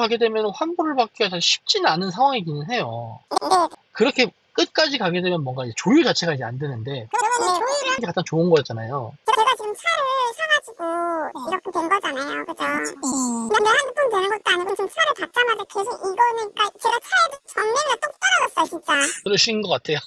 하게 되면 환불을 받기가 더 쉽지는 않은 상황이기는 해요. 네. 그렇게 끝까지 가게 되면 뭔가 이제 조율 자체가 이제 안 되는데 그러면 조율을 이게 가장 좋은 거였잖아요. 제가 지금 차를 사가지고 이렇게 된 거잖아요. 그죠? 근데 한두 번 되는 것도 아니고 지금 차를 받자마자 계속 이거니까 제가 차에도 정리가 똑 떨어졌어요, 진짜. 그러신 것 같아요.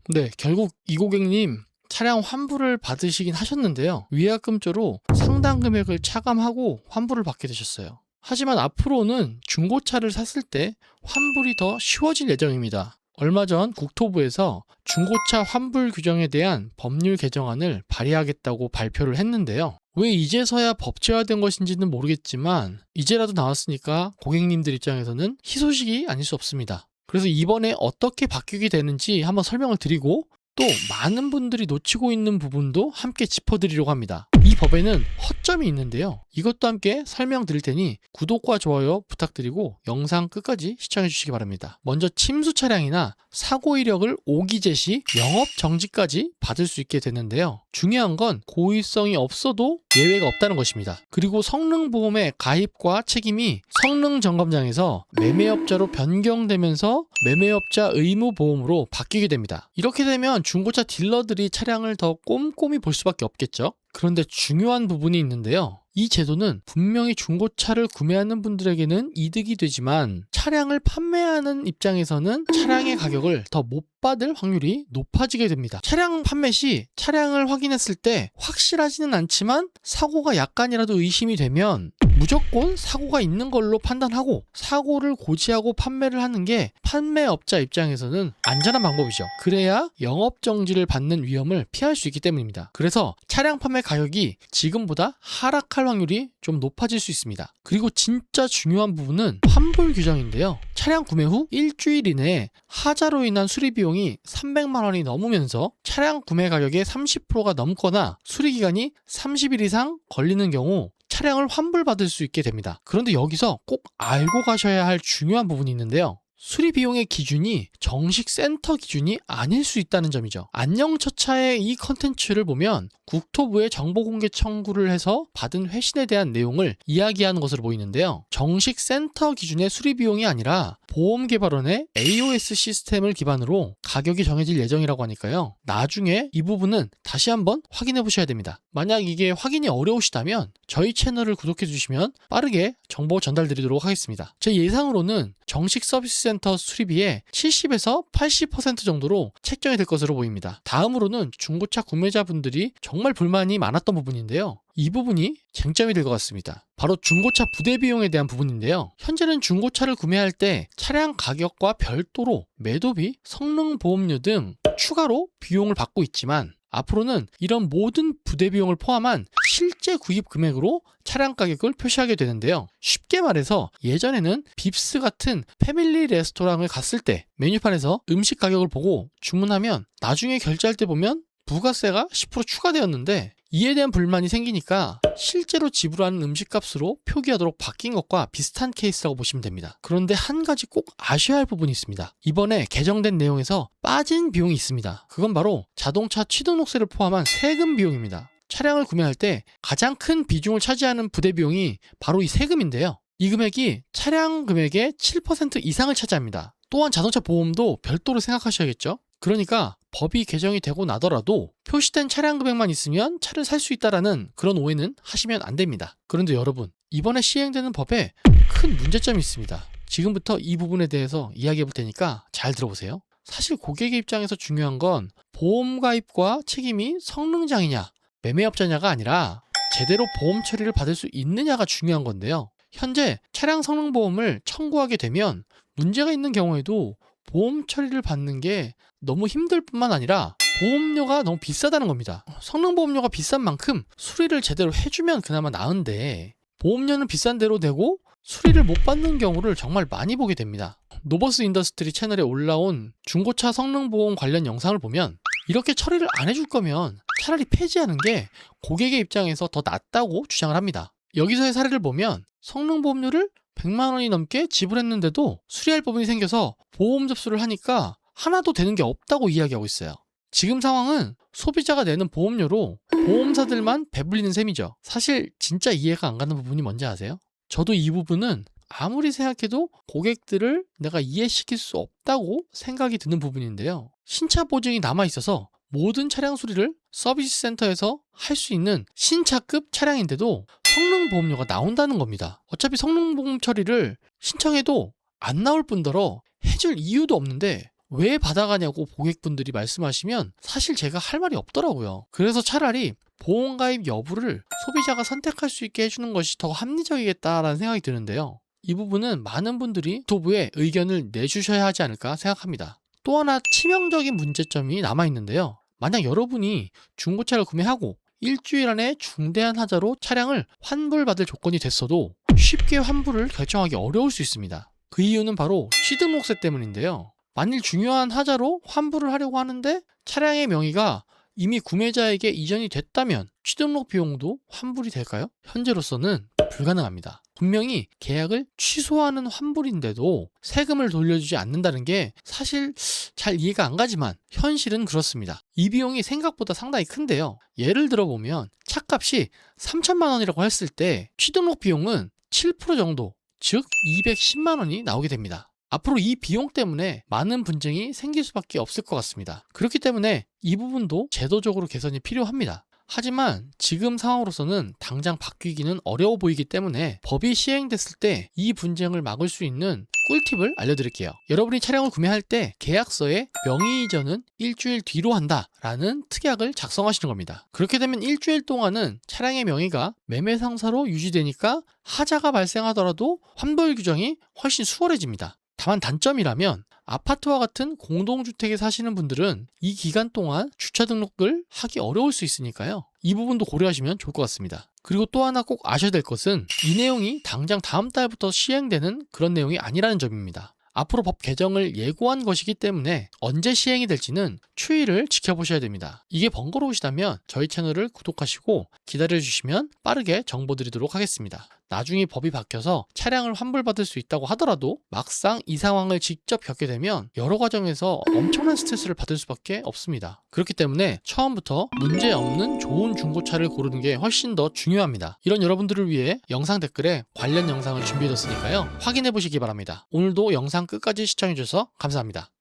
네, 결국 이 고객님 차량 환불을 받으시긴 하셨는데요. 위약금조로 상당 금액을 차감하고 환불을 받게 되셨어요. 하지만 앞으로는 중고차를 샀을 때 환불이 더 쉬워질 예정입니다. 얼마 전 국토부에서 중고차 환불 규정에 대한 법률 개정안을 발의하겠다고 발표를 했는데요. 왜 이제서야 법제화된 것인지는 모르겠지만 이제라도 나왔으니까 고객님들 입장에서는 희소식이 아닐 수 없습니다. 그래서 이번에 어떻게 바뀌게 되는지 한번 설명을 드리고 또 많은 분들이 놓치고 있는 부분도 함께 짚어드리려고 합니다. 이 법에는 허점이 있는데요. 이것도 함께 설명드릴 테니 구독과 좋아요 부탁드리고 영상 끝까지 시청해 주시기 바랍니다. 먼저 침수 차량이나 사고 이력을 오기재 시 영업 정지까지 받을 수 있게 되는데요. 중요한 건 고의성이 없어도 예외가 없다는 것입니다. 그리고 성능보험의 가입과 책임이 성능점검장에서 매매업자로 변경되면서 매매업자 의무보험으로 바뀌게 됩니다. 이렇게 되면 중고차 딜러들이 차량을 더 꼼꼼히 볼 수밖에 없겠죠. 그런데 중요한 부분이 있는데요. 이 제도는 분명히 중고차를 구매하는 분들에게는 이득이 되지만 차량을 판매하는 입장에서는 차량의 가격을 더 못 받을 확률이 높아지게 됩니다. 차량 판매 시 차량을 확인했을 때 확실하지는 않지만 사고가 약간이라도 의심이 되면 무조건 사고가 있는 걸로 판단하고 사고를 고지하고 판매를 하는 게 판매업자 입장에서는 안전한 방법이죠. 그래야 영업정지를 받는 위험을 피할 수 있기 때문입니다. 그래서 차량 판매 가격이 지금보다 하락할 확률이 좀 높아질 수 있습니다. 그리고 진짜 중요한 부분은 환불 규정인데요. 차량 구매 후 일주일 이내에 하자로 인한 수리 비용이 300만 원이 넘으면서 차량 구매 가격의 30%가 넘거나 수리 기간이 30일 이상 걸리는 경우 차량을 환불받을 수 있게 됩니다. 그런데 여기서 꼭 알고 가셔야 할 중요한 부분이 있는데요. 수리 비용의 기준이 정식 센터 기준이 아닐 수 있다는 점이죠. 안녕처차의 이 컨텐츠를 보면 국토부에 정보공개 청구를 해서 받은 회신에 대한 내용을 이야기하는 것으로 보이는데요. 정식 센터 기준의 수리 비용이 아니라 보험개발원의 AOS 시스템을 기반으로 가격이 정해질 예정이라고 하니까요. 나중에 이 부분은 다시 한번 확인해 보셔야 됩니다. 만약 이게 확인이 어려우시다면 저희 채널을 구독해 주시면 빠르게 정보 전달드리도록 하겠습니다. 제 예상으로는 정식 서비스 센터 수리비의 70에서 80% 정도로 책정이 될 것으로 보입니다. 다음으로는 중고차 구매자분들이 정말 불만이 많았던 부분인데요. 이 부분이 쟁점이 될 것 같습니다. 바로 중고차 부대 비용에 대한 부분인데요. 현재는 중고차를 구매할 때 차량 가격과 별도로 매도비, 성능보험료 등 추가로 비용을 받고 있지만 앞으로는 이런 모든 부대 비용을 포함한 실제 구입 금액으로 차량 가격을 표시하게 되는데요. 쉽게 말해서 예전에는 빕스 같은 패밀리 레스토랑을 갔을 때 메뉴판에서 음식 가격을 보고 주문하면 나중에 결제할 때 보면 부가세가 10% 추가되었는데 이에 대한 불만이 생기니까 실제로 지불하는 음식값으로 표기하도록 바뀐 것과 비슷한 케이스라고 보시면 됩니다. 그런데 한 가지 꼭 아셔야 할 부분이 있습니다. 이번에 개정된 내용에서 빠진 비용이 있습니다. 그건 바로 자동차 취등록세를 포함한 세금 비용입니다. 차량을 구매할 때 가장 큰 비중을 차지하는 부대 비용이 바로 이 세금인데요. 이 금액이 차량 금액의 7% 이상을 차지합니다. 또한 자동차 보험도 별도로 생각하셔야겠죠. 그러니까 법이 개정이 되고 나더라도 표시된 차량 금액만 있으면 차를 살 수 있다라는 그런 오해는 하시면 안 됩니다. 그런데 여러분, 이번에 시행되는 법에 큰 문제점이 있습니다. 지금부터 이 부분에 대해서 이야기해 볼 테니까 잘 들어보세요. 사실 고객의 입장에서 중요한 건 보험 가입과 책임이 성능장이냐 매매업자냐가 아니라 제대로 보험 처리를 받을 수 있느냐가 중요한 건데요. 현재 차량 성능보험을 청구하게 되면 문제가 있는 경우에도 보험 처리를 받는 게 너무 힘들 뿐만 아니라 보험료가 너무 비싸다는 겁니다. 성능보험료가 비싼 만큼 수리를 제대로 해주면 그나마 나은데 보험료는 비싼 대로 내고 수리를 못 받는 경우를 정말 많이 보게 됩니다. 노버스 인더스트리 채널에 올라온 중고차 성능보험 관련 영상을 보면 이렇게 처리를 안 해줄 거면 차라리 폐지하는 게 고객의 입장에서 더 낫다고 주장을 합니다. 여기서의 사례를 보면 성능보험료를 100만 원이 넘게 지불했는데도 수리할 부분이 생겨서 보험 접수를 하니까 하나도 되는 게 없다고 이야기하고 있어요. 지금 상황은 소비자가 내는 보험료로 보험사들만 배불리는 셈이죠. 사실 진짜 이해가 안 가는 부분이 뭔지 아세요? 저도 이 부분은 아무리 생각해도 고객들을 내가 이해시킬 수 없다고 생각이 드는 부분인데요. 신차 보증이 남아있어서 모든 차량 수리를 서비스 센터에서 할 수 있는 신차급 차량인데도 성능보험료가 나온다는 겁니다. 어차피 성능보험 처리를 신청해도 안 나올 뿐더러 해줄 이유도 없는데 왜 받아가냐고 고객분들이 말씀하시면 사실 제가 할 말이 없더라고요. 그래서 차라리 보험가입 여부를 소비자가 선택할 수 있게 해주는 것이 더 합리적이겠다라는 생각이 드는데요. 이 부분은 많은 분들이 유튜브에 의견을 내주셔야 하지 않을까 생각합니다. 또 하나 치명적인 문제점이 남아있는데요. 만약 여러분이 중고차를 구매하고 일주일 안에 중대한 하자로 차량을 환불받을 조건이 됐어도 쉽게 환불을 결정하기 어려울 수 있습니다. 그 이유는 바로 취등록세 때문인데요. 만일 중요한 하자로 환불을 하려고 하는데 차량의 명의가 이미 구매자에게 이전이 됐다면 취등록 비용도 환불이 될까요? 현재로서는 불가능합니다. 분명히 계약을 취소하는 환불인데도 세금을 돌려주지 않는다는 게 사실 잘 이해가 안 가지만 현실은 그렇습니다. 이 비용이 생각보다 상당히 큰데요. 예를 들어보면 차값이 3천만 원이라고 했을 때 취등록 비용은 7% 정도, 즉 210만 원이 나오게 됩니다. 앞으로 이 비용 때문에 많은 분쟁이 생길 수밖에 없을 것 같습니다. 그렇기 때문에 이 부분도 제도적으로 개선이 필요합니다. 하지만 지금 상황으로서는 당장 바뀌기는 어려워 보이기 때문에 법이 시행됐을 때 이 분쟁을 막을 수 있는 꿀팁을 알려드릴게요. 여러분이 차량을 구매할 때 계약서에 명의 이전은 일주일 뒤로 한다라는 특약을 작성하시는 겁니다. 그렇게 되면 일주일 동안은 차량의 명의가 매매상사로 유지되니까 하자가 발생하더라도 환불 규정이 훨씬 수월해집니다. 다만 단점이라면 아파트와 같은 공동주택에 사시는 분들은 이 기간 동안 주차 등록을 하기 어려울 수 있으니까요. 이 부분도 고려하시면 좋을 것 같습니다. 그리고 또 하나 꼭 아셔야 될 것은 이 내용이 당장 다음 달부터 시행되는 그런 내용이 아니라는 점입니다. 앞으로 법 개정을 예고한 것이기 때문에 언제 시행이 될지는 추이를 지켜보셔야 됩니다. 이게 번거로우시다면 저희 채널을 구독하시고 기다려주시면 빠르게 정보 드리도록 하겠습니다. 나중에 법이 바뀌어서 차량을 환불받을 수 있다고 하더라도 막상 이 상황을 직접 겪게 되면 여러 과정에서 엄청난 스트레스를 받을 수밖에 없습니다. 그렇기 때문에 처음부터 문제 없는 좋은 중고차를 고르는 게 훨씬 더 중요합니다. 이런 여러분들을 위해 영상 댓글에 관련 영상을 준비해뒀으니까요. 확인해 보시기 바랍니다. 오늘도 영상 끝까지 시청해주셔서 감사합니다.